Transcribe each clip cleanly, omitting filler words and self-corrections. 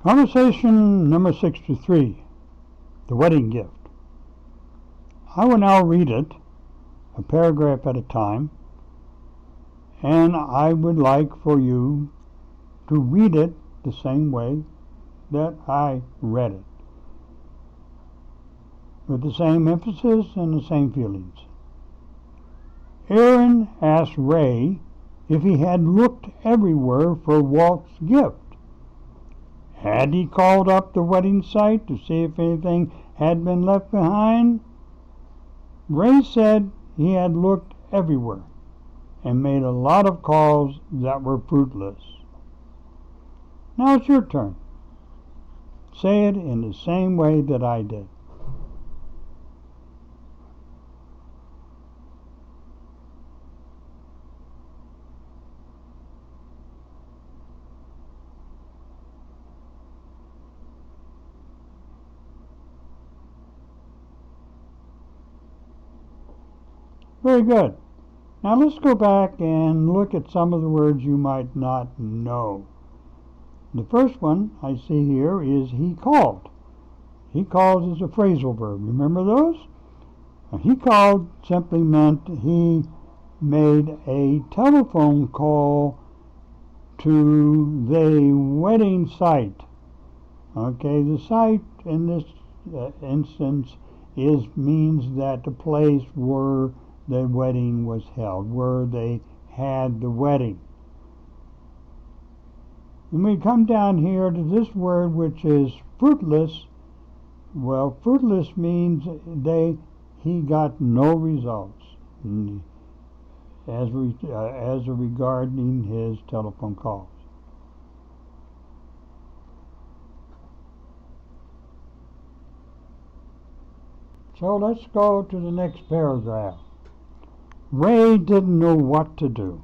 Conversation number 63, the wedding gift. I will now read it, a paragraph at a time, and I would like for you to read it the same way that I read it, with the same emphasis and the same feelings. Aaron asked Ray if he had looked everywhere for Walt's gift. Had he called up the wedding site to see if anything had been left behind? Ray said he had looked everywhere and made a lot of calls that were fruitless. Now it's your turn. Say it in the same way that I did. Very good. Now let's go back and look at some of the words you might not know. The first one I see here is he called. He called is a phrasal verb. Remember those? He called simply meant he made a telephone call to the wedding site. Okay, the site in this instance means that the place where the wedding was held, where they had the wedding. When we come down here to this word, which is fruitless, well, fruitless means he got no results as regarding his telephone calls. So let's go to the next paragraph. Ray didn't know what to do.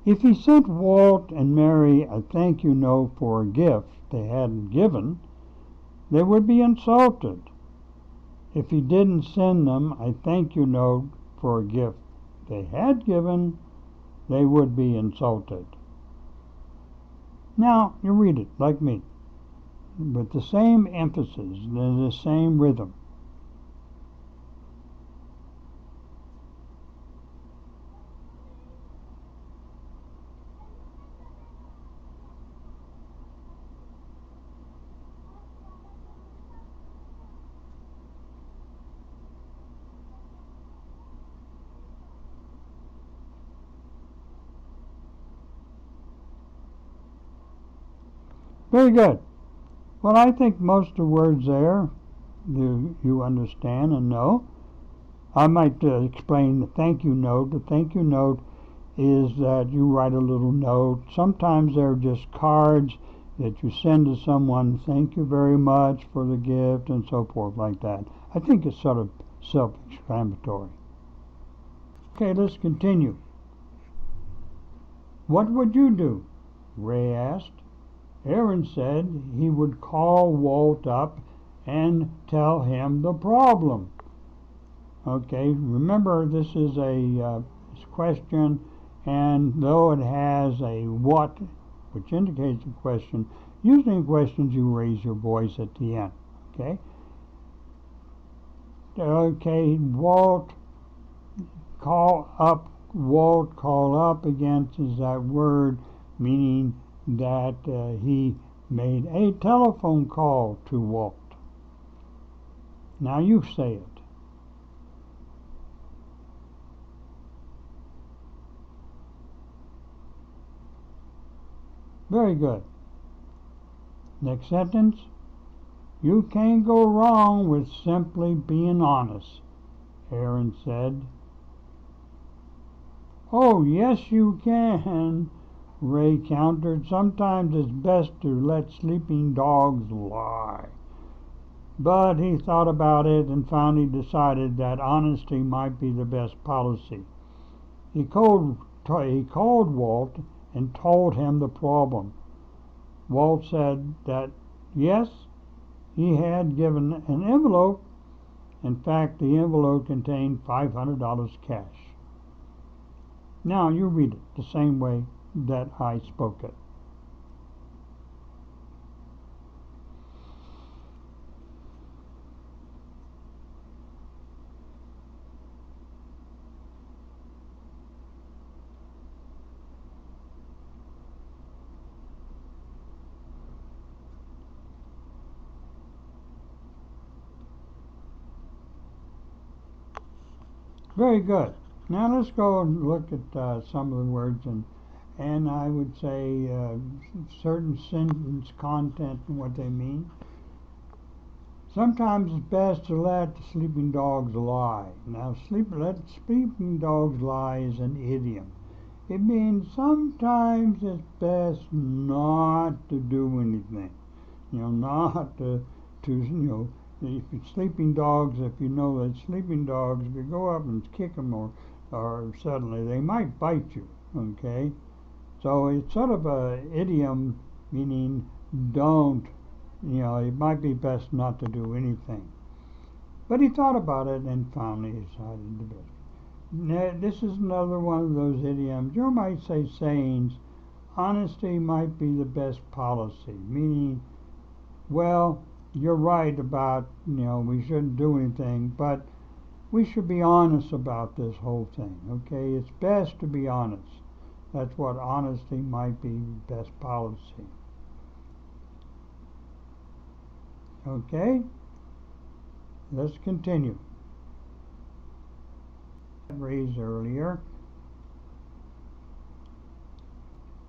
If he sent Walt and Mary a thank you note for a gift they hadn't given, they would be insulted. If he didn't send them a thank you note for a gift they had given, they would be insulted. Now, you read it like me, with the same emphasis and the same rhythm. Very good. Well, I think most of the words there you understand and know. I might explain the thank you note. The thank you note is that you write a little note. Sometimes they're just cards that you send to someone, thank you very much for the gift, and so forth like that. I think it's sort of self-explanatory. Okay, let's continue. What would you do? Ray asked. Aaron said he would call Walt up and tell him the problem. Okay, remember this is a question, and though it has a what, which indicates a question, usually in questions you raise your voice at the end. Okay? Okay, Walt call up against is that word, meaning that he made a telephone call to Walt. Now you say it. Very good. Next sentence. You can't go wrong with simply being honest, Aaron said. Oh, yes you can, Ray countered. Sometimes it's best to let sleeping dogs lie. But he thought about it and finally decided that honesty might be the best policy. He called Walt and told him the problem. Walt said that, yes, he had given an envelope. In fact, the envelope contained $500 cash. Now you read it the same way that I spoke it. Very good. Now let's go and look at some of the words and I would say certain sentence content and what they mean. Sometimes it's best to let the sleeping dogs lie. Now, let sleeping dogs lie is an idiom. It means sometimes it's best not to do anything. Not if it's sleeping dogs, if you know that sleeping dogs, if you go up and kick them or suddenly they might bite you, okay? So it's sort of a idiom meaning don't, it might be best not to do anything. But he thought about it and finally decided the best. Now, this is another one of those idioms. You might say sayings. Honesty might be the best policy, meaning, well, you're right about, we shouldn't do anything, but we should be honest about this whole thing, okay? It's best to be honest. That's what honesty might be, best policy. Okay? Let's continue. Raised earlier.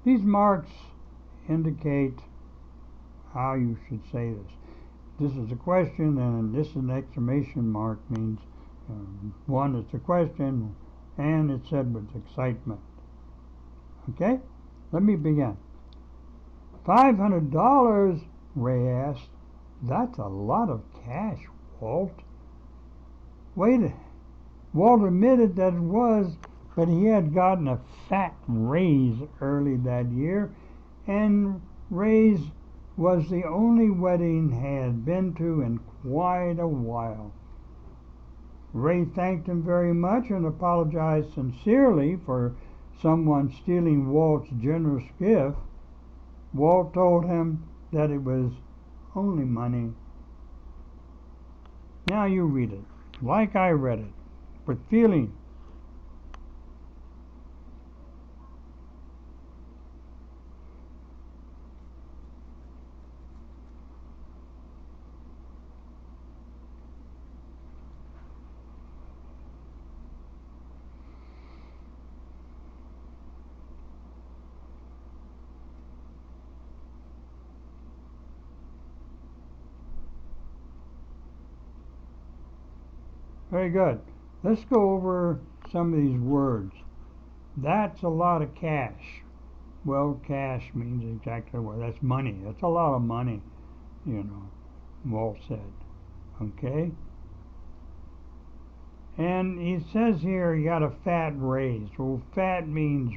These marks indicate how you should say this. This is a question, and this is an exclamation mark means one, it's a question, and it's said with excitement. Okay? Let me begin. $500, Ray asked. That's a lot of cash, Walt. Walt admitted that it was, but he had gotten a fat raise early that year, and Ray's was the only wedding he had been to in quite a while. Ray thanked him very much and apologized sincerely for someone stealing Walt's generous gift. Walt told him that it was only money. Now you read it, like I read it, with feeling. Very good. Let's go over some of these words. That's a lot of cash. Well, cash means exactly what. That's money. That's a lot of money, Walt said. Okay? And he says here he got a fat raise. Well, fat means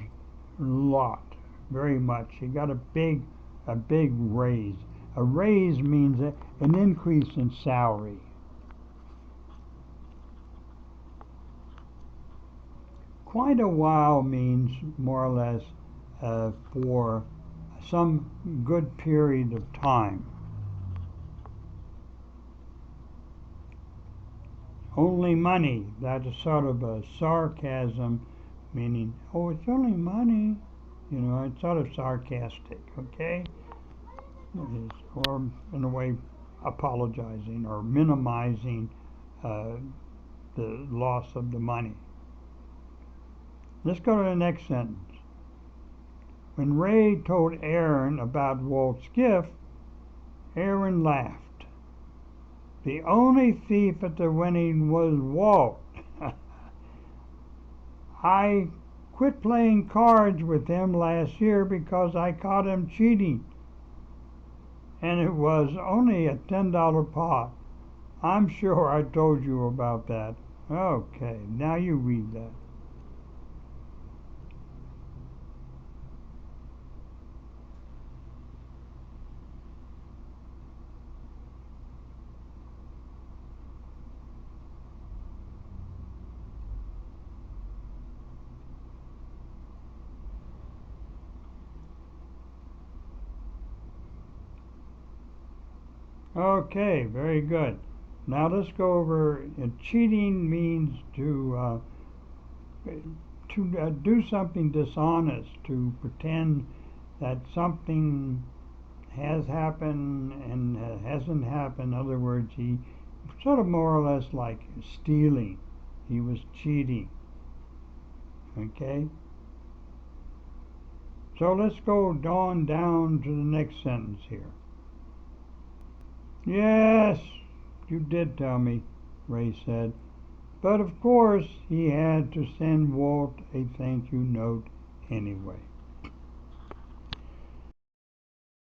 a lot, very much. He got a big raise. A raise means an increase in salary. Quite a while means more or less for some good period of time. Only money, that is sort of a sarcasm, meaning, oh, it's only money. It's sort of sarcastic, okay? Or in a way apologizing or minimizing the loss of the money. Let's go to the next sentence. When Ray told Aaron about Walt's gift, Aaron laughed. The only thief at the wedding was Walt. I quit playing cards with him last year because I caught him cheating. And it was only a $10 pot. I'm sure I told you about that. Okay, now you read that. Okay, very good. Now let's go over. Cheating means to do something dishonest, to pretend that something has happened and hasn't happened. In other words, he sort of more or less like stealing. He was cheating. Okay? So let's go on down to the next sentence here. Yes, you did tell me, Ray said. But of course he had to send Walt a thank you note anyway.